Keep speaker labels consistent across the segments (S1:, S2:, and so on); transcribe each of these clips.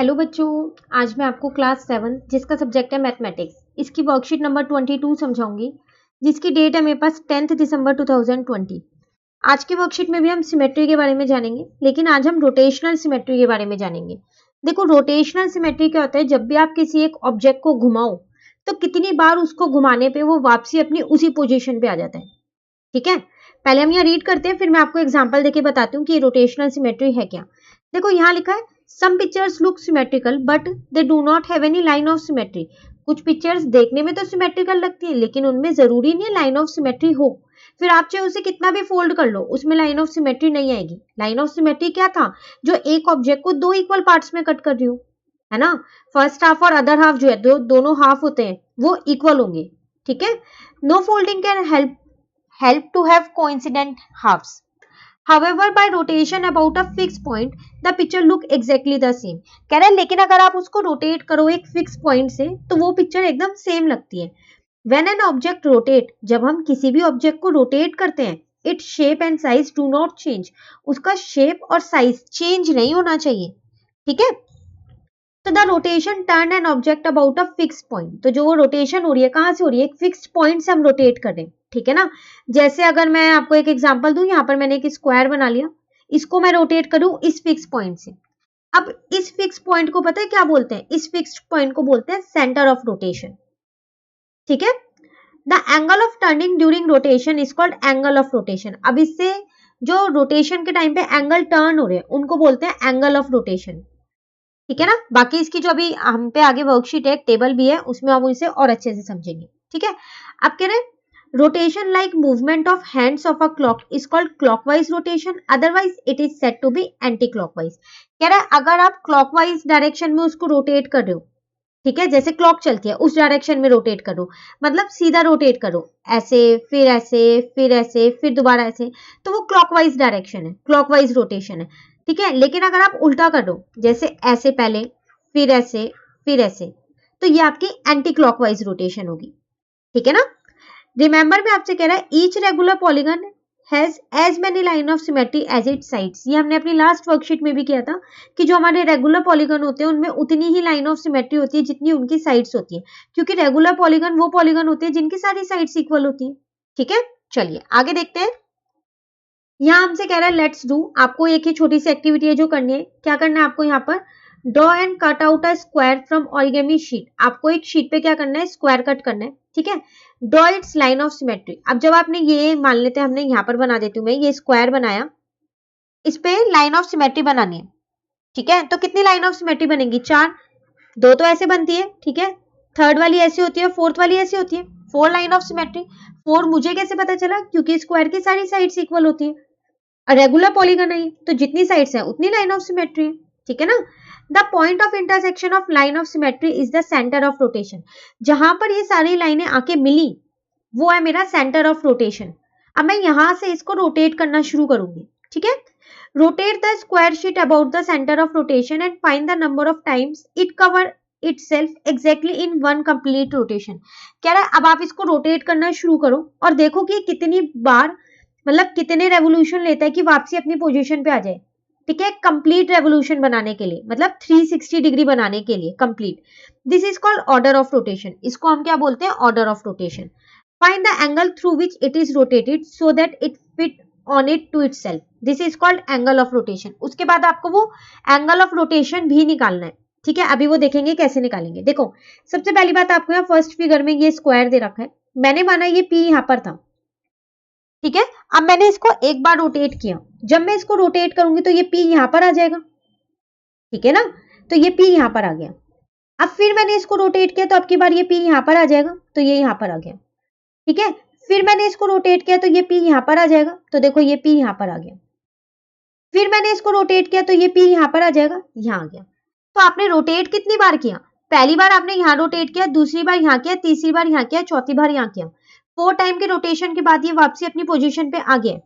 S1: Hello बच्चों, आज मैं आपको क्लास 7 जिसका सब्जेक्ट है मैथमेटिक्स, इसकी वर्कशीट नंबर 22 समझाऊंगी, जिसकी डेट है मेरे पास 10 दिसंबर 2020। आज की वर्कशीट में भी हम सिमेट्री के बारे में जानेंगे, लेकिन आज हम रोटेशनल सिमेट्री के बारे में जानेंगे। देखो, रोटेशनल सिमेट्री क्या होता है? जब भी आप किसी एक ऑब्जेक्ट को घुमाओ तो कितनी बार उसको घुमाने पे वो वापसी अपनी उसी पोजीशन पे आ जाता है। ठीक है, पहले हम यहाँ रीड करते हैं, फिर मैं आपको एग्जांपल देके बताती हूँ कि रोटेशनल सिमेट्री है क्या। देखो, यहाँ लिखा है some pictures look symmetrical but they do not have any line of symmetry. कुछ पिक्चर्स देखने में तो सिमेट्रिकल लगती है, लेकिन उनमें जरूरी नहीं है लाइन ऑफ सिमेट्री हो। फिर आप चाहे उसे कितना भी फोल्ड कर लो, उसमें लाइन ऑफ सिमेट्री नहीं आएगी। लाइन ऑफ सिमेट्री क्या था? जो एक ऑब्जेक्ट को दो इक्वल पार्ट्स में कट कर रही हो, है ना। फर्स्ट हाफ और अदर हाफ जो है, दोनों हाफ होते हैं, वो इक्वल होंगे। ठीक है, no folding can help to have coincident halves. However, by rotation about a fixed point, the picture look exactly the same. कह रहा है लेकिन अगर आप उसको रोटेट करो एक फिक्स पॉइंट से तो वो पिक्चर एकदम सेम लगती है। When an object rotate, जब हम किसी भी ऑब्जेक्ट को रोटेट करते हैं, its shape and size do not change. उसका शेप और साइज चेंज नहीं होना चाहिए। ठीक है, तो the rotation turn an object about a fix point. तो जो वो रोटेशन हो रही है, कहां से हो रही है? एक फिक्स पॉइंट से हम रोटेट कर रहे हैं। ठीक है ना। जैसे अगर मैं आपको एक एग्जांपल दूं, यहाँ पर मैंने एक स्क्वायर बना लिया, इसको मैं रोटेट करूं इस फिक्स पॉइंट से। अब इस फिक्स पॉइंट को पता है क्या बोलते हैं? इस फिक्स पॉइंट को बोलते हैं सेंटर ऑफ रोटेशन। ठीक है, the angle of turning during rotation is called angle of rotation. अब इससे जो रोटेशन के टाइम पे एंगल टर्न हो रहे हैं उनको बोलते हैं एंगल ऑफ रोटेशन। ठीक है ना। बाकी इसकी जो अभी हम पे आगे वर्कशीट है, एक टेबल भी है, उसमें आप इसे और अच्छे से समझेंगे। ठीक है, अब कह रहे हैं rotation like movement of hands of a clock is called clockwise rotation, otherwise it is said to be anti clockwise. कह रहा है अगर आप क्लॉकवाइज डायरेक्शन में उसको रोटेट कर रहे हो, ठीक है, जैसे क्लॉक चलती है उस डायरेक्शन में रोटेट करो, मतलब सीधा रोटेट करो, ऐसे फिर ऐसे फिर ऐसे फिर दोबारा ऐसे, तो वो क्लॉकवाइज डायरेक्शन है, क्लॉकवाइज रोटेशन है। ठीक है, लेकिन अगर आप उल्टा करो, जैसे ऐसे पहले फिर ऐसे फिर ऐसे, तो ये आपकी एंटी क्लॉकवाइज रोटेशन होगी। ठीक है ना। रिमेंबर में आपसे कह रहा है each regular polygon has as many line of symmetry as its sides. ये हमने अपनी लास्ट वर्कशीट में भी किया था कि जो हमारे रेगुलर पॉलीगन होते हैं उनमें उतनी ही लाइन ऑफ सिमेट्री होती है जितनी उनकी साइड्स होती है, क्योंकि रेगुलर पॉलीगन वो पॉलीगन होते हैं जिनकी सारी साइड्स इक्वल होती है। ठीक है, चलिए आगे देखते हैं। यहाँ हमसे कह रहा है लेट्स डू, आपको एक ही छोटी सी एक्टिविटी है जो करनी है। क्या करना है आपको? यहाँ पर draw and cut out a square from origami sheet. आपको एक शीट पे क्या करना है? स्क्वायर कट करना है। ठीक है, draw it's line of symmetry. अब जब आपने ये मान लेते हैं, हमने यहाँ पर बना देती हूँ मैं, ये स्क्वायर बनाया, इस पे लाइन ऑफ सिमेट्री बनानी है। ठीक है, तो कितनी लाइन ऑफ सिमेट्री बनेगी? 4। दो तो ऐसे बनती है, ठीक है, थर्ड वाली ऐसी होती है, फोर्थ वाली ऐसी होती है, 4 लाइन ऑफ सिमेट्री। 4 मुझे कैसे पता चला? क्योंकि स्क्वायर की सारी साइड्स इक्वल होती है, रेगुलर पॉलीगन है तो जितनी साइड्स है उतनी लाइन ऑफ सिमेट्री है। ठीक है ना। The point of intersection of line of symmetry is the centre of rotation. जहां पर ये सारी लाइनें आके मिली वो है मेरा सेंटर ऑफ रोटेशन। अब मैं यहां से इसको रोटेट करना शुरू करूंगी। ठीक है, rotate the square sheet about the centre of rotation and find the number of times it cover itself exactly in one complete rotation। कह रहा है अब आप इसको रोटेट करना शुरू करो और देखो कि कितनी बार, मतलब कितने रेवोल्यूशन लेता है कि वापसी अपनी पोजीशन पे आ जाए। ठीक है, कंप्लीट रेवोल्यूशन बनाने के लिए, मतलब 360 डिग्री बनाने के लिए complete. This is called order of rotation. इसको हम क्या बोलते हैं? Order of rotation. Find the angle through which it is rotated so that it fit on it to itself. This is called angle of rotation. उसके बाद आपको वो angle of rotation भी निकालना है। ठीक है, अभी वो देखेंगे कैसे निकालेंगे। देखो, सबसे पहली बात, आपको यहाँ फर्स्ट फिगर में ये स्क्वायर दे रखा है, मैंने माना ये पी यहाँ पर था। ठीक है, अब मैंने इसको एक बार रोटेट किया, जब मैं इसको रोटेट करूंगी तो ये पी यहां पर आ जाएगा। ठीक है ना, तो ये पी यहां पर आ गया। अब फिर मैंने इसको रोटेट किया तो अब की बार ये पी यहां पर आ जाएगा, तो ये यहां पर आ गया। ठीक है, फिर मैंने इसको रोटेट किया तो ये पी यहां पर आ जाएगा, तो देखो ये पी यहां पर आ गया। फिर मैंने इसको रोटेट किया तो ये पी यहां पर आ जाएगा, यहां आ गया। तो आपने रोटेट कितनी बार किया? पहली बार आपने यहां रोटेट किया, दूसरी बार यहां किया, तीसरी बार यहां किया, चौथी बार यहां किया। 4 टाइम के रोटेशन के बाद ये वापसी अपनी पोजीशन पे आ गया।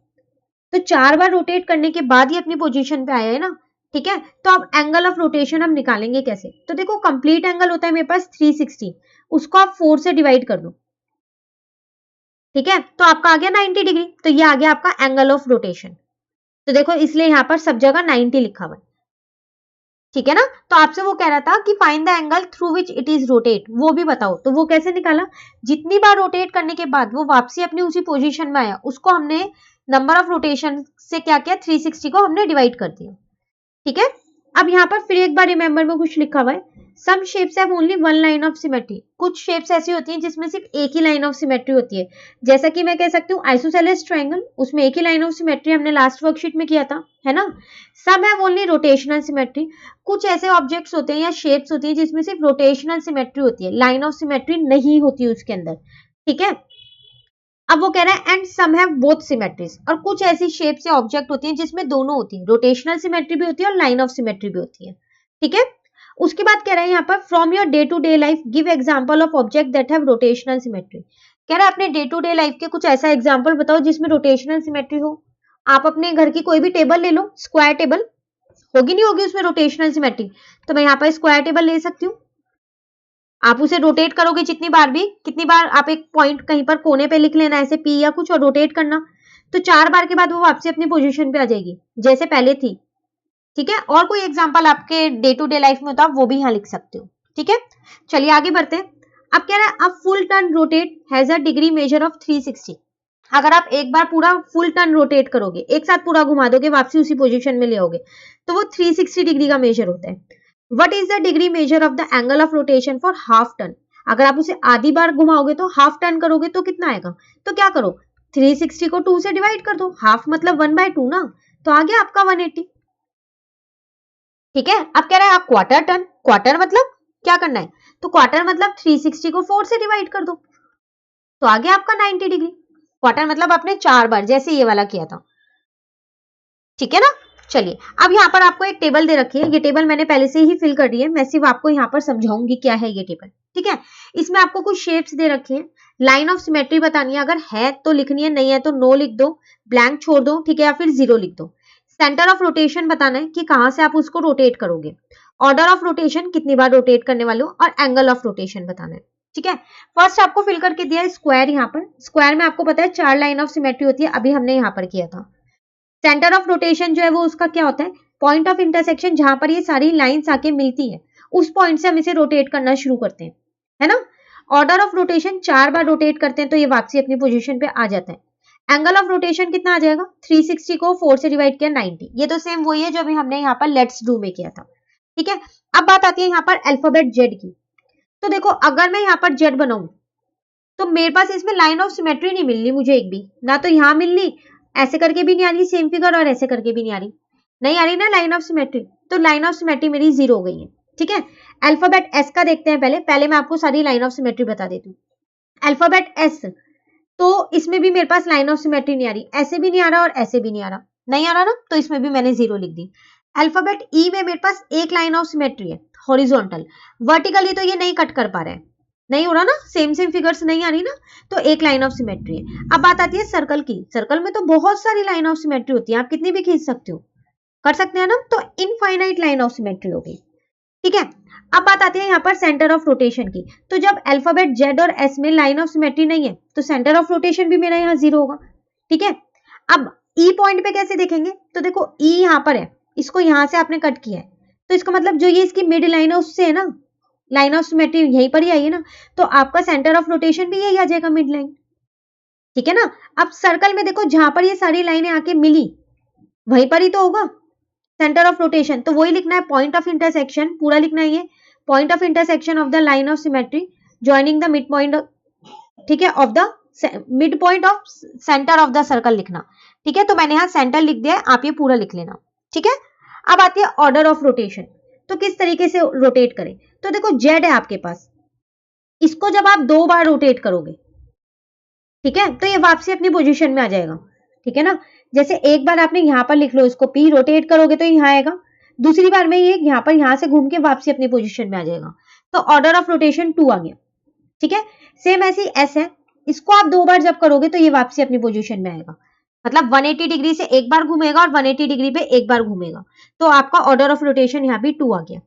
S1: तो 4 बार रोटेट करने के बाद ही अपनी पोजीशन पे आया है ना। ठीक है, तो अब एंगल ऑफ रोटेशन हम निकालेंगे कैसे? तो देखो, कंप्लीट एंगल होता है मेरे पास 360, उसको आप 4 से डिवाइड कर दो। ठीक है, तो आपका आ गया 90 डिग्री, तो ये आ गया आपका एंगल ऑफ रोटेशन। तो देखो, इसलिए यहां पर सब जगह 90 लिखा हुआ है। ठीक है ना। तो आपसे वो कह रहा था कि find the angle through which it is rotate, वो भी बताओ। तो वो कैसे निकाला, जितनी बार रोटेट करने के बाद वो वापसी अपनी उसी पोजीशन में आया, उसको हमने नंबर ऑफ रोटेशन से क्या किया, 360 को हमने डिवाइड कर दिया। ठीक है। अब यहाँ पर फिर एक बार रिमेंबर में कुछ लिखा हुआ है, some shapes have only one line of symmetry. कुछ शेप्स ऐसी होती हैं जिसमें सिर्फ एक ही लाइन ऑफ सिमेट्री होती है, जैसा कि मैं कह सकती हूँ आइसोसेलेस ट्रायंगल, उसमें एक ही लाइन ऑफ सिमेट्री हमने लास्ट वर्कशीट में किया था, है ना। Some have only rotational symmetry. कुछ ऐसे ऑब्जेक्ट्स होते हैं या शेप्स होती हैं जिसमें सिर्फ रोटेशनल सिमेट्री होती है, लाइन ऑफ सिमेट्री नहीं होती उसके अंदर। ठीक है। अब वो कह रहा है and some have both symmetries, और कुछ ऐसी शेप्स या ऑब्जेक्ट होती हैं जिसमें दोनों होती हैं, रोटेशनल सिमेट्री भी होती है और लाइन ऑफ सिमेट्री भी होती है। ठीक है। उसके बाद कह रहा है यहाँ पर from your day to day life give example of object that have rotational symmetry. कह रहा है अपने डे टू डे लाइफ के कुछ ऐसा एग्जांपल बताओ जिसमें रोटेशनल सिमेट्री हो। आप अपने घर की कोई भी टेबल ले लो, स्क्वायर टेबल होगी नहीं होगी उसमें रोटेशनल सिमेट्री, तो मैं यहाँ पर स्क्वायर टेबल ले सकती हूँ। आप उसे रोटेट करोगे जितनी बार भी, कितनी बार आप एक पॉइंट कहीं पर कोने पे लिख लेना ऐसे पी या कुछ और रोटेट करना, तो 4 बार के बाद वो वापसी अपनी पोजीशन पे आ जाएगी जैसे पहले थी। ठीक है। और कोई एग्जांपल आपके डे टू डे लाइफ में होता है वो भी यहाँ लिख सकते हो। ठीक है। चलिए आगे बढ़ते हैं। अब कह रहा है अब full turn rotate has a degree measure of 360। अगर आप एक बार पूरा फुल टर्न रोटेट करोगे, एक साथ पूरा घुमा दोगे, वापसी उसी पोजीशन में ले आओगे, तो वो 360 डिग्री का मेजर होता है। What is the degree measure of the angle of rotation for half turn. अगर आप उसे आधी बार घुमाओगे तो हाफ टर्न करोगे तो कितना आएगा, तो क्या करो 360 को 2 से डिवाइड कर दो, हाफ मतलब 1/2 ना, तो आ गया आपका 180। ठीक है। अब कह रहा है आप क्वार्टर टर्न, क्वार्टर मतलब क्या करना है, तो क्वार्टर मतलब 360 को 4 से डिवाइड कर दो, तो आ गया आपका 90 डिग्री। क्वार्टर मतलब आपने 4 बार जैसे ये वाला किया था। ठीक है ना। चलिए अब यहाँ पर आपको एक टेबल दे रखी है, ये टेबल मैंने पहले से ही फिल कर दी है, मैं सिर्फ आपको यहाँ पर समझाऊंगी क्या है ये टेबल। ठीक है। इसमें आपको कुछ शेप्स दे रखे हैं, लाइन ऑफ सिमेट्री बतानी है, अगर है तो लिखनी है, नहीं है तो नो लिख दो, ब्लैंक छोड़ दो, ठीक है, या फिर 0 लिख दो। सेंटर ऑफ रोटेशन बताना है कि कहाँ से आप उसको रोटेट करोगे, ऑर्डर ऑफ रोटेशन कितनी बार रोटेट करने वाले हो, और एंगल ऑफ रोटेशन बताना है। ठीक है। फर्स्ट आपको फिल करके दिया है स्क्वायर, यहाँ पर स्क्वायर में आपको पता है 4 लाइन ऑफ सिमेट्री होती है, अभी हमने यहाँ पर किया था। सेंटर ऑफ रोटेशन जो है वो उसका क्या होता है, पॉइंट ऑफ इंटरसेक्शन, जहां पर ये सारी लाइंस आके मिलती है, उस पॉइंट से हम इसे रोटेट करना शुरू करते हैं, है ना। Order of rotation 4 bar rotate करते हैं तो ये वापसी अपनी पोजीशन पे आ जाता है। एंगल ऑफ रोटेशन कितना आ जाएगा, 360 को 4 से डिवाइड किया 90, ये तो सेम वही है जो अभी हमने यहाँ पर लेट्स डू में किया था। ठीक है। अब बात आती है यहाँ पर अल्फाबेट जेड की। तो देखो अगर मैं यहाँ पर जेड बनाऊं तो मेरे पास इसमें लाइन ऑफ सिमेट्री नहीं मिलनी मुझे एक भी, ना तो यहाँ मिलनी, ऐसे करके भी नहीं आ रही सेम फिगर, और ऐसे करके भी नहीं आ रही, नहीं आ रही ना लाइन ऑफ सिमेट्री, तो लाइन ऑफ सिमेट्री मेरी 0 हो गई है। ठीक है। अल्फाबेट एस का देखते हैं, पहले पहले मैं आपको सारी लाइन ऑफ सिमेट्री बता देती हूँ। अल्फाबेट एस, तो इसमें भी मेरे पास लाइन ऑफ सिमेट्री नहीं आ रही, ऐसे भी नहीं आ रहा और ऐसे भी नहीं आ रहा, नहीं आ रहा ना, तो इसमें भी मैंने 0 लिख दी। अल्फाबेट ई में मेरे पास एक लाइन ऑफ सिमेट्री है हॉरिजॉन्टल, वर्टिकली तो ये नहीं कट कर पा रहा है, नहीं हो रहा ना, सेम सेम फिगर्स नहीं आ रही ना, तो एक लाइन ऑफ सिमेट्री है। अब बात आती है सर्कल की, सर्कल में तो बहुत सारी लाइन ऑफ सिमेट्री होती है, आप कितनी भी खींच सकते हो, कर सकते हैं ना, तो इनफाइनाइट लाइन ऑफ सिमेट्री हो गई। ठीक है। अब बात आती है यहाँ पर सेंटर ऑफ रोटेशन की, तो जब अल्फाबेट जेड और एस में लाइन ऑफ सिमेट्री नहीं है तो सेंटर ऑफ रोटेशन भी मेरा यहाँ 0 होगा। ठीक है। अब ई पॉइंट पे कैसे देखेंगे, तो देखो ई यहाँ पर है, इसको यहाँ से आपने कट किया है, तो इसका मतलब जो ये इसकी मिड लाइन है उससे है ना, लाइन ऑफ सिमेट्री यहीं पर ही आई है ना, तो आपका सेंटर ऑफ रोटेशन भी यही आ जाएगा, मिड लाइन। ठीक है ना। अब सर्कल में देखो जहां पर ये सारी लाइनें आके मिली वहीं पर ही तो होगा सेंटर ऑफ रोटेशन, तो वही लिखना है, पॉइंट ऑफ इंटरसेक्शन पूरा लिखना है, ये point of intersection of the line of symmetry joining the mid point, ठीक है, of the mid point of centre of the circle लिखना। ठीक है। तो मैंने यहाँ सेंटर लिख दिया है, आप ये पूरा लिख लेना। ठीक है। अब आती है ऑर्डर ऑफ रोटेशन, तो किस तरीके से रोटेट करें, तो देखो जेड है आपके पास, इसको जब आप 2 बार रोटेट करोगे, ठीक है, तो ये वापसी अपनी पोजीशन में आ जाएगा। ठीक है ना। जैसे एक बार आपने यहां पर लिख लो, इसको पी रोटेट करोगे तो यहाँ आएगा, दूसरी बार में ये यहाँ पर यहाँ से घूम के वापसी अपनी पोजीशन में आ जाएगा, तो ऑर्डर ऑफ रोटेशन 2 आ गया। ठीक है। सेम ऐसी एस है, इसको आप 2 बार जब करोगे तो ये वापसी अपनी पोजीशन में आएगा, मतलब 180 डिग्री से एक बार घूमेगा और 180 डिग्री पे एक बार घूमेगा, तो आपका ऑर्डर ऑफ रोटेशन यहाँ भी 2 आ गया।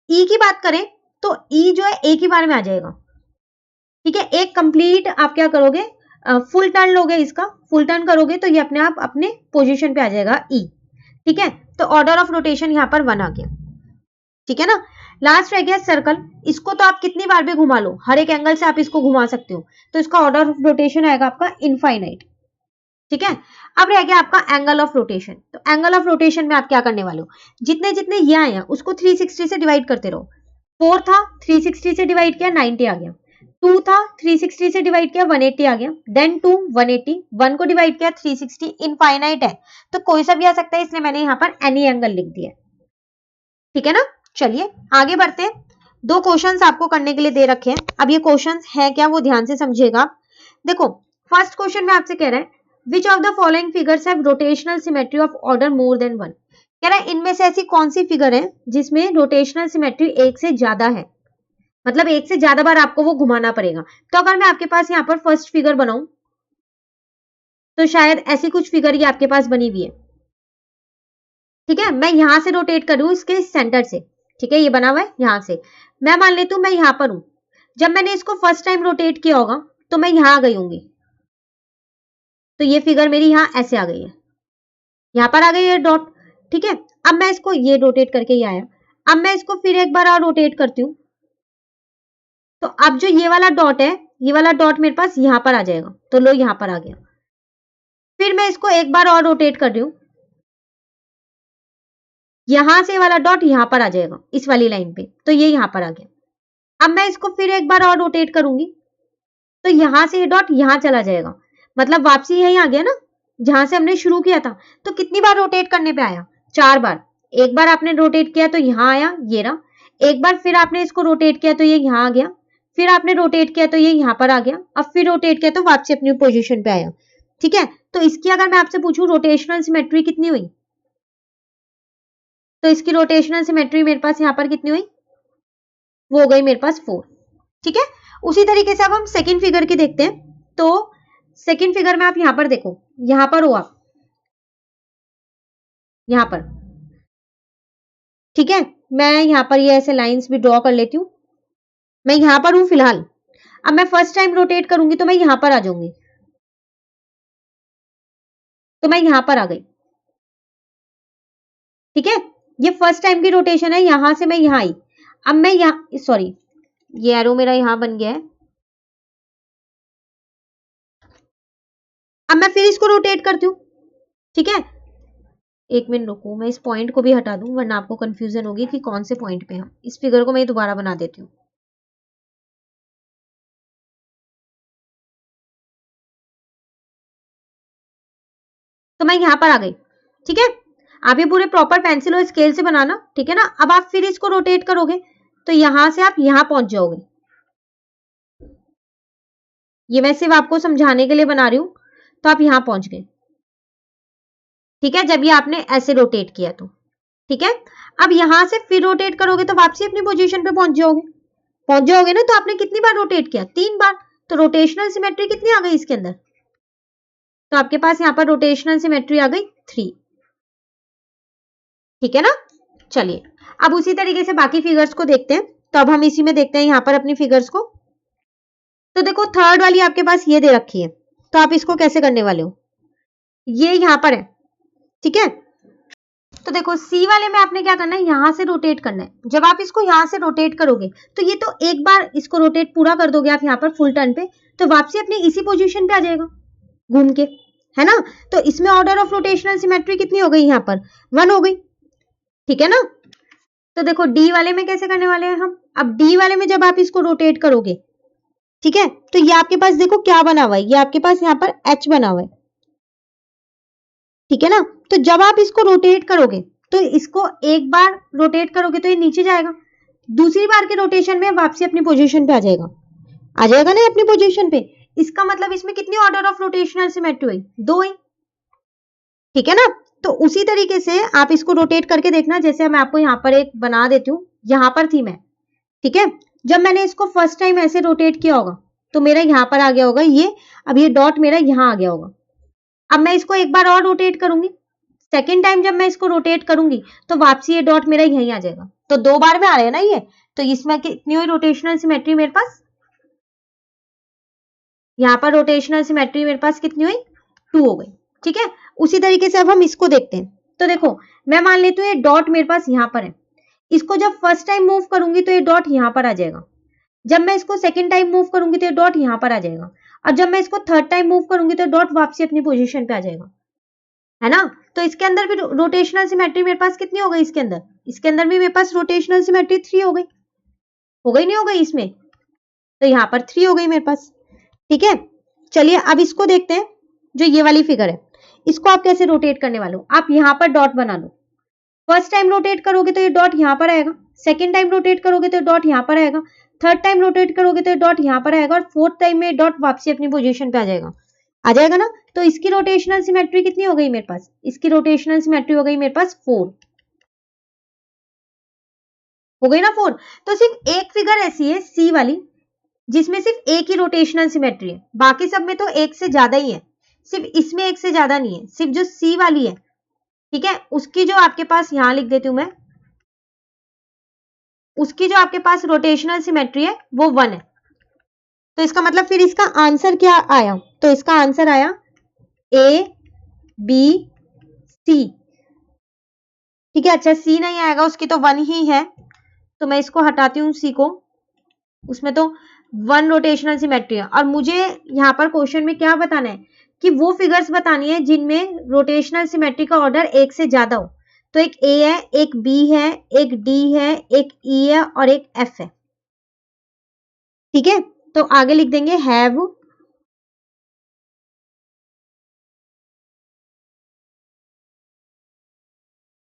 S1: ई की बात करें तो ई जो है एक ही बार में आ जाएगा। ठीक है। एक कंप्लीट आप क्या करोगे, फुल टर्न लोगे, इसका फुल टर्न करोगे तो ये अपने आप अपने पोजीशन पे आ जाएगा ई। ठीक है। तो ऑर्डर ऑफ रोटेशन यहाँ पर 1 आ गया। ठीक है ना। लास्ट रह गया सर्कल, इसको तो आप कितनी बार भी घुमा लो, हर एक एंगल से आप इसको घुमा सकते हो, तो इसका ऑर्डर ऑफ रोटेशन आएगा आपका इनफाइनाइट। ठीक है, अब रह गया आपका एंगल ऑफ रोटेशन। तो एंगल ऑफ रोटेशन में आप क्या करने वाले हो, जितने जितने ये आए हैं उसको 360 से डिवाइड करते रहो। 4 था 360 से डिवाइड किया 90 आ गया, 2 था 360 से डिवाइड किया 180 आ गया, देन 2 180, 1 को डिवाइड किया 360, इनफाइनाइट है तो कोई सा भी आ सकता है, इसलिए मैंने यहाँ पर एनी एंगल लिख दिया। ठीक है ना, चलिए आगे बढ़ते हैं। दो क्वेश्चंस आपको करने के लिए दे रखे हैं, अब ये क्वेश्चंस है क्या वो ध्यान से समझिएगा। देखो फर्स्ट क्वेश्चन में आपसे कह रहा है which of the following figures have rotational symmetry of order more than 1। कह रहा है इनमें से ऐसी कौन सी फिगर है जिसमें रोटेशनल सिमेट्री एक से ज्यादा है, मतलब एक से ज्यादा बार आपको वो घुमाना पड़ेगा। तो अगर मैं आपके पास यहाँ पर फर्स्ट फिगर बनाऊं तो शायद ऐसी कुछ फिगर ये आपके पास बनी हुई है। ठीक है, मैं यहां से रोटेट कर रही हूं इसके सेंटर से। ठीक है, ये बना हुआ है यहां से, मैं मान लेती हूं मैं यहां पर हूं। जब मैंने इसको फर्स्ट टाइम रोटेट किया होगा तो मैं यहां आ गई होंगी, तो ये फिगर मेरी यहां ऐसे आ गई है, यहां पर आ गई है डॉट। ठीक है, अब मैं इसको ये रोटेट करके ये आया, अब मैं इसको फिर एक बार और रोटेट करती हूँ, तो अब जो ये वाला डॉट है, ये वाला डॉट मेरे पास यहां पर आ जाएगा, तो लो यहां पर आ गया। फिर मैं इसको एक बार और रोटेट कर रही हूं, यहां से वाला डॉट यहां पर आ जाएगा इस वाली लाइन पे, तो ये यहां पर आ गया। अब मैं इसको फिर एक बार और रोटेट करूंगी, तो यहां से ये डॉट यहां चला जाएगा, मतलब वापसी यही आ गया ना जहां से हमने शुरू किया था। तो कितनी बार रोटेट करने पे आया, 4 बार। एक बार आपने रोटेट किया तो यहां आया, ये रहा। एक बार फिर आपने इसको रोटेट किया तो ये यहां आ गया, फिर आपने रोटेट किया तो ये यहां पर आ गया, अब फिर रोटेट किया तो वापसी अपनी पोजीशन पे आया। ठीक है, तो इसकी अगर मैं आपसे पूछूं रोटेशनल सिमेट्री कितनी हुई, तो इसकी रोटेशनल सिमेट्री मेरे पास यहां पर कितनी हुई, वो हो गई मेरे पास 4। ठीक है, उसी तरीके से अब हम सेकंड फिगर की देखते हैं। तो सेकंड फिगर में आप यहां पर देखो, यहां पर हो आप, यहां पर। ठीक है, मैं यहां पर ये ऐसे लाइंस भी ड्रॉ कर लेती हूं, मैं यहां पर हूं फिलहाल। अब मैं फर्स्ट टाइम रोटेट करूंगी तो मैं यहां पर आ जाऊंगी, तो मैं यहां पर आ गई। ठीक है, ये फर्स्ट टाइम की रोटेशन है, यहां से मैं यहां आई। अब मैं यहां, सॉरी ये एरो मेरा यहां बन गया है, अब मैं फिर इसको रोटेट करती हूँ। ठीक है, एक मिनट रुको, मैं इस पॉइंट को भी हटा दूं वरना आपको कंफ्यूजन होगी कि कौन से पॉइंट पे हम, इस फिगर को मैं दोबारा बना देती हूँ। तो मैं यहां पर आ गई। ठीक है, आप ये पूरे प्रॉपर पेंसिल और स्केल से बनाना। ठीक है ना, अब आप फिर इसको रोटेट करोगे तो यहां से आप यहां पहुंच जाओगे। ये मैं सिर्फ आपको समझाने के लिए बना रही हूं, तो आप यहां पहुंच गए। ठीक है, जब ये आपने ऐसे रोटेट किया तो। ठीक है, अब यहां से फिर रोटेट करोगे तो वापसी अपनी पोजीशन पे पहुंच जाओगे। पहुंच जाओगे ना, तो आपने कितनी बार रोटेट किया, 3 बार। तो रोटेशनल सिमेट्री कितनी आ गई इसके अंदर, तो आपके पास यहां पर रोटेशनल सिमेट्री आ गई 3। ठीक है ना, चलिए अब उसी तरीके से बाकी फिगर्स को देखते हैं। तो अब हम इसी में देखते हैं यहां पर अपनी फिगर्स को। तो देखो थर्ड वाली आपके पास ये दे रखी है, तो आप इसको कैसे करने वाले हो, ये यहां पर है। ठीक है, तो देखो सी वाले में आपने क्या करना है, यहां से रोटेट करना है। जब आप इसको यहां से रोटेट करोगे तो ये तो एक बार इसको रोटेट पूरा कर दोगे आप यहां पर फुल टर्न पे, तो वापसी अपनी इसी पोजीशन पे आ जाएगा घूम के, है ना। तो इसमें ऑर्डर ऑफ रोटेशनल सिमेट्री कितनी हो गई, यहां पर 1 हो गई। ठीक है ना, तो देखो डी वाले में कैसे करने वाले हैं हम, अब डी वाले में जब आप इसको रोटेट करोगे, ठीक है, तो ये आपके पास देखो क्या बना हुआ है, ये आपके पास यहाँ पर एच बना हुआ है। ठीक है ना, तो जब आप इसको रोटेट करोगे तो इसको एक बार रोटेट करोगे तो ये नीचे जाएगा, दूसरी बार के रोटेशन में वापसी अपनी पोजीशन पे आ जाएगा ना अपनी पोजीशन पे। इसका मतलब इसमें कितनी ऑर्डर ऑफ रोटेशनल सिमेट्री हुई, 2 ही। ठीक है ना, तो उसी तरीके से आप इसको रोटेट करके देखना, जैसे मैं आपको यहाँ पर एक बना देती हूँ, यहां पर थी मैं। ठीक है, जब मैंने इसको फर्स्ट टाइम ऐसे रोटेट किया होगा तो मेरा यहां पर आ गया होगा ये, अब ये डॉट मेरा यहां आ गया होगा। अब मैं इसको एक बार और रोटेट करूंगी, सेकेंड टाइम जब मैं इसको रोटेट करूंगी तो वापसी ये डॉट मेरा यहीं आ जाएगा, तो 2 बार में आ रहे हैं ना ये। तो इसमें कितनी हुई रोटेशनल सिमेट्री मेरे पास, यहां पर रोटेशनल सिमेट्री मेरे पास कितनी हुई, 2 हो गई। ठीक है, उसी तरीके से अब हम इसको देखते हैं। तो देखो मैं मान लेती हूँ ये डॉट मेरे पास यहां पर है, इसको जब फर्स्ट टाइम मूव करूंगी तो ये डॉट यहां पर आ जाएगा, जब मैं इसको सेकेंड टाइम मूव करूंगी तो ये डॉट यहां पर आ जाएगा, और जब मैं इसको थर्ड टाइम मूव करूंगी तो डॉट वापसी अपनी पोजीशन पे आ जाएगा, है ना। तो इसके अंदर भी रोटेशनल सिमेट्री मेरे पास कितनी हो गई, इसके अंदर भी मेरे पास रोटेशनल सिमेट्री 3 हो गई नहीं हो गई इसमें, तो यहां पर 3 हो गई मेरे पास। ठीक है, चलिए अब इसको देखते हैं। जो ये वाली फिगर है, इसको आप कैसे रोटेट करने वाले हो। आप यहां पर डॉट बना लो, फर्स्ट टाइम रोटेट करोगे तो ये डॉट यहां पर आएगा, सेकेंड टाइम रोटेट करोगे तो डॉट यहां पर आएगा, थर्ड टाइम रोटेट करोगे तो डॉट यहां पर आएगा, और फोर्थ टाइम में डॉट वापसी अपनी पोजीशन पे आ जाएगा ना। तो इसकी रोटेशनल सिमेट्री कितनी हो गई मेरे पास, इसकी रोटेशनल सिमेट्री हो गई मेरे पास 4, हो गई ना 4। तो सिर्फ एक फिगर ऐसी है सी वाली जिसमें सिर्फ एक ही रोटेशनल सिमेट्री है, बाकी सब में तो एक से ज्यादा ही है, सिर्फ इसमें एक से ज्यादा नहीं है, सिर्फ जो सी वाली है, ठीक है, उसकी जो आपके पास यहां लिख देती हूं मैं, उसकी जो आपके पास रोटेशनल सिमेट्री है वो 1 है। तो इसका मतलब फिर इसका आंसर क्या आया, तो इसका आंसर आया ए बी सी। ठीक है, अच्छा सी नहीं आएगा, उसकी तो 1 ही है, तो मैं इसको हटाती हूँ सी को, उसमें तो 1 रोटेशनल सिमेट्री है। और मुझे यहाँ पर क्वेश्चन में क्या बताना है कि वो फिगर्स बतानी है जिनमें रोटेशनल सिमेट्री का ऑर्डर एक से ज्यादा हो। तो एक ए है, एक बी है, एक डी है, एक ई है और एक एफ है। ठीक है, तो आगे लिख देंगे have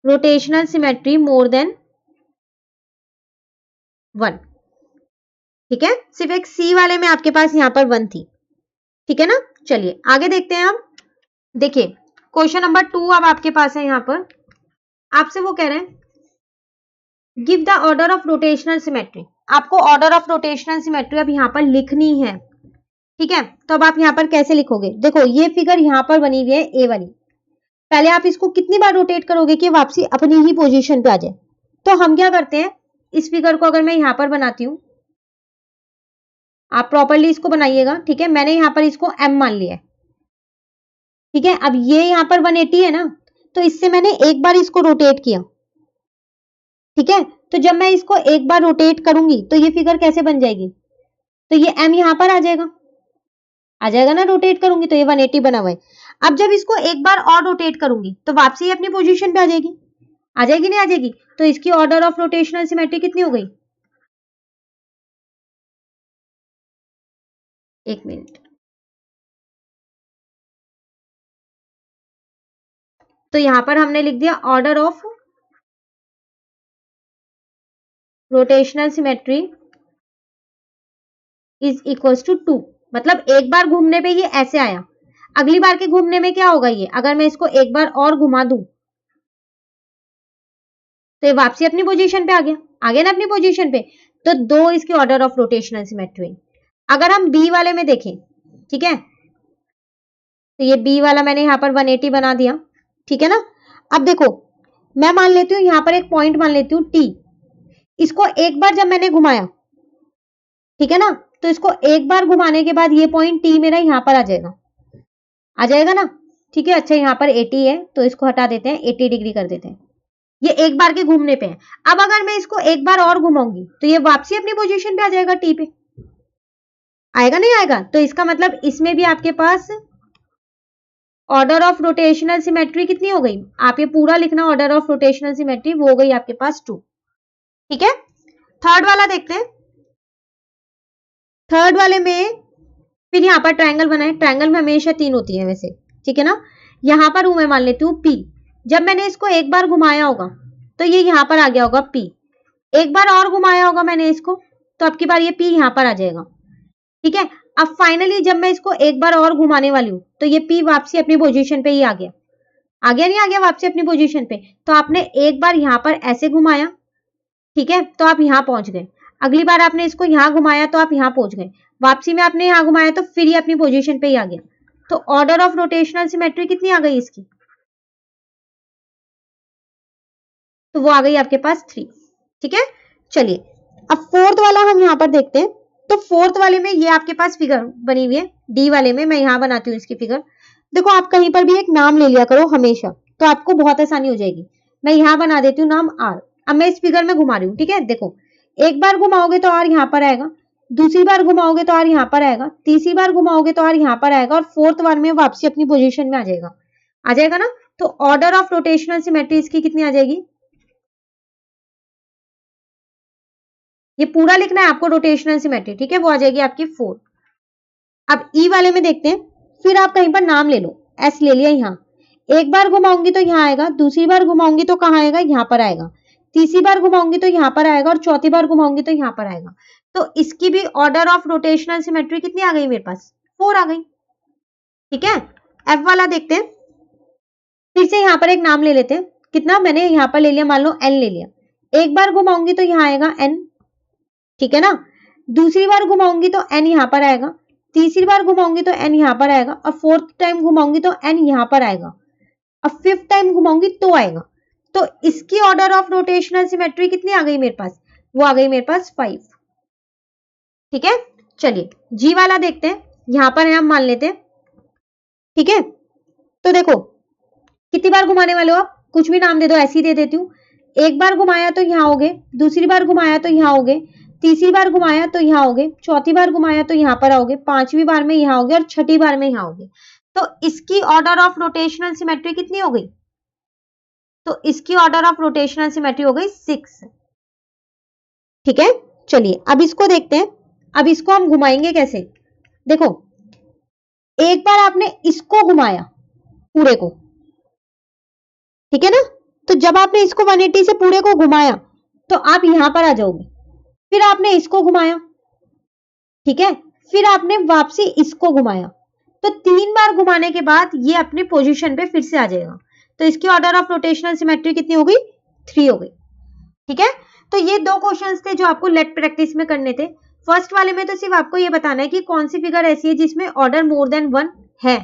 S1: rotational symmetry more than 1। ठीक है, सिर्फ एक सी वाले में आपके पास यहां पर 1 थी। ठीक है ना, चलिए आगे देखते हैं हम। देखिए क्वेश्चन नंबर 2 अब आपके पास है, यहां पर आपसे वो कह रहे हैं give the order of rotational symmetry. आपको ऑर्डर ऑफ रोटेशनल सिमेट्री अब यहां पर लिखनी है। ठीक है, तो अब आप यहां पर कैसे लिखोगे, देखो ये फिगर यहां पर बनी हुई है ए वाली, पहले आप इसको कितनी बार रोटेट करोगे कि वापसी अपनी ही पोजीशन पे आ जाए। तो हम क्या करते हैं, इस फिगर को अगर मैं यहां पर बनाती हूं, आप प्रॉपरली इसको बनाइएगा। ठीक है, मैंने यहां पर इसको एम मान लिया है। ठीक है, अब ये यहां पर 180 है ना, तो इससे मैंने एक बार इसको रोटेट किया। ठीक है, तो जब मैं इसको एक बार रोटेट करूंगी तो ये फिगर कैसे बन जाएगी, तो ये एम यहां पर आ जाएगा ना, रोटेट करूंगी तो ये 180 बना हुआ है। अब जब इसको एक बार और रोटेट करूंगी तो वापसी अपनी पोजीशन पे आ जाएगी नहीं आ जाएगी। तो इसकी ऑर्डर ऑफ रोटेशनल सिमेट्री कितनी हो गई, एक मिनट, तो यहां पर हमने लिख दिया order of rotational symmetry is equals to 2। मतलब एक बार घूमने पे ये ऐसे आया, अगली बार के घूमने में क्या होगा, ये अगर मैं इसको एक बार और घुमा दूं तो ये वापसी अपनी पोजीशन पे आ गया ना अपनी पोजीशन पे। तो 2 इसकी ऑर्डर ऑफ रोटेशनल सिमेट्री। अगर हम बी वाले में देखें, ठीक है, तो ये बी वाला मैंने यहां पर 180 बना दिया। ठीक है ना, अब देखो मैं मान लेती हूँ यहां पर एक पॉइंट मान लेती हूँ टी, इसको एक बार जब मैंने घुमाया, ठीक है ना, तो इसको एक बार घुमाने के बाद ये पॉइंट टी मेरा यहां पर आ जाएगा ना। ठीक है, अच्छा यहां पर 80 है तो इसको हटा देते हैं, 80 डिग्री कर देते हैं, ये एक बार के घूमने पे है। अब अगर मैं इसको एक बार और घुमाऊंगी तो ये वापसी अपनी पोजीशन पे आ जाएगा, टी पे आएगा नहीं आएगा। तो इसका मतलब इसमें भी आपके पास ऑर्डर ऑफ रोटेशनल सिमेट्री कितनी हो गई, आप ये पूरा लिखना, ऑर्डर ऑफ रोटेशनल सिमेट्री वो हो गई आपके पास 2। ठीक है, थर्ड वाला देखते हैं। थर्ड वाले में फिर यहाँ पर ट्रायंगल बनाए, ट्रायंगल में हमेशा 3 होती है वैसे। ठीक है ना, यहां पर हूं मैं मान लेती हूँ पी, जब मैंने इसको एक बार घुमाया होगा तो ये यहां पर आ गया होगा पी, एक बार और घुमाया होगा मैंने इसको तो अब की बार ये पी यहां पर आ जाएगा। ठीक है, अब फाइनली जब मैं इसको एक बार और घुमाने वाली हूं तो ये पी वापसी अपनी पोजीशन पे ही आ गया नहीं आ गया वापसी अपनी पोजीशन पे। तो आपने एक बार यहां पर ऐसे घुमाया, ठीक है, तो आप यहां पहुंच गए, अगली बार आपने इसको यहां घुमाया तो आप यहां पहुंच गए, वापसी में आपने यहां घुमाया तो फिर ये अपनी पोजीशन पे ही आ गया। तो ऑर्डर ऑफ रोटेशनल सिमेट्री कितनी आ गई इसकी, तो वो आ गई आपके पास 3। ठीक है, चलिए अब फोर्थ वाला हम यहां पर देखते हैं। तो फोर्थ वाले में ये आपके पास फिगर बनी हुई है, डी वाले में मैं यहां बनाती हूँ इसकी फिगर। देखो आप कहीं पर भी एक नाम ले लिया करो हमेशा, तो आपको बहुत आसानी हो जाएगी। मैं यहां बना देती हूँ नाम आर, अब मैं इस फिगर में घुमा रही हूँ, ठीक है। देखो, एक बार घुमाओगे तो आर यहाँ पर आएगा, दूसरी बार घुमाओगे तो आर यहाँ पर आएगा, तीसरी बार घुमाओगे तो आर यहाँ पर आएगा, और फोर्थ बार में वापसी अपनी पोजीशन में आ जाएगा ना। तो ऑर्डर ऑफ रोटेशनल सिमेट्री इसकी कितनी आ जाएगी, ये पूरा लिखना है आपको रोटेशनल सिमेट्री, ठीक है, वो आ जाएगी आपकी 4। अब ई वाले में देखते हैं, फिर आप कहीं पर नाम ले लो, एस ले लिया यहाँ, एक बार घुमाऊंगी तो यहाँ आएगा, दूसरी बार घुमाऊंगी तो कहाँ आएगा, यहाँ पर आएगा, तीसरी बार घुमाऊंगी तो यहाँ पर आएगा, और चौथी बार घुमाऊंगी तो यहाँ पर आएगा। तो इसकी भी ऑर्डर ऑफ रोटेशनल सिमेट्री कितनी आ गई मेरे पास, 4 आ गई, ठीक है। एफ वाला देखते हैं, फिर से यहाँ पर एक नाम ले लेते हैं, कितना मैंने यहाँ पर ले लिया, मान लो एन ले लिया, एक बार घुमाऊंगी तो यहाँ आएगा एन, ठीक है ना, दूसरी बार घुमाऊंगी तो एन यहाँ पर आएगा, तीसरी बार घुमाऊंगी तो एन यहाँ पर आएगा, और फोर्थ टाइम घुमाऊंगी तो एन यहाँ पर आएगा, और फिफ्थ टाइम घुमाऊंगी तो आएगा। तो इसकी ऑर्डर ऑफ रोटेशनल सिमेट्री कितनी आ गई मेरे पास, वो आ गई मेरे पास 5, ठीक है। चलिए जी वाला देखते हैं, यहां पर है, हम मान लेते हैं, ठीक है। तो देखो कितनी बार घुमाने वाले हो आप, कुछ भी नाम दे दो, ऐसी दे देती हूँ। एक बार घुमाया तो यहाँ हो गए, दूसरी बार घुमाया तो यहाँ हो गए, तीसरी बार घुमाया तो यहाँ हो गए, चौथी बार घुमाया तो यहाँ पर आओगे, पांचवी बार में यहाँ हो गए, और छठी बार में यहाँ हो गए। तो इसकी ऑर्डर ऑफ रोटेशनल सिमेट्री कितनी हो गई, तो इसकी ऑर्डर ऑफ रोटेशनल सिमेट्री हो गई 6, ठीक है। चलिए अब इसको देखते हैं, अब इसको हम घुमाएंगे कैसे। देखो एक बार आपने इसको घुमाया पूरे को, ठीक है ना, तो जब आपने इसको 180 से पूरे को घुमाया तो आप यहां पर आ जाओगे, फिर आपने इसको घुमाया, ठीक है, फिर आपने वापसी इसको घुमाया, तो 3 बार घुमाने के बाद ये अपने पोजीशन पे फिर से आ जाएगा। तो इसकी ऑर्डर ऑफ रोटेशनल सिमेट्री कितनी हो गई, 3 हो गई, ठीक है। तो ये 2 क्वेश्चंस थे जो आपको लेट प्रैक्टिस में करने थे। फर्स्ट वाले में तो सिर्फ आपको ये बताना है कि कौन सी फिगर ऐसी है जिसमें ऑर्डर मोर देन 1 है,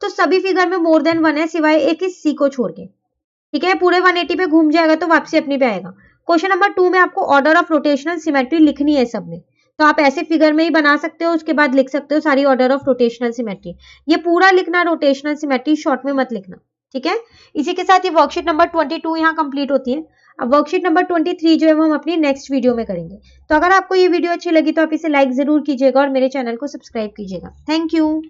S1: तो सभी फिगर में मोर देन 1 है सिवाय एक इस सी को छोड़ के, ठीक है। पूरे 180 पे घूम जाएगा तो वापसी अपनी पे आएगा। क्वेश्चन नंबर 2 में आपको ऑर्डर ऑफ रोटेशनल सिमेट्री लिखनी है सब में, तो आप ऐसे फिगर में ही बना सकते हो, उसके बाद लिख सकते हो सारी ऑर्डर ऑफ रोटेशनल सिमेट्री। ये पूरा लिखना रोटेशनल सिमेट्री, शॉर्ट में मत लिखना, ठीक है। इसी के साथ ये वर्कशीट नंबर 22 यहाँ कंप्लीट होती है। अब वर्कशीट नंबर 23 जो है वो हम अपनी नेक्स्ट वीडियो में करेंगे। तो अगर आपको ये वीडियो अच्छी लगी तो आप इसे लाइक जरूर कीजिएगा और मेरे चैनल को सब्सक्राइब कीजिएगा। Thank you.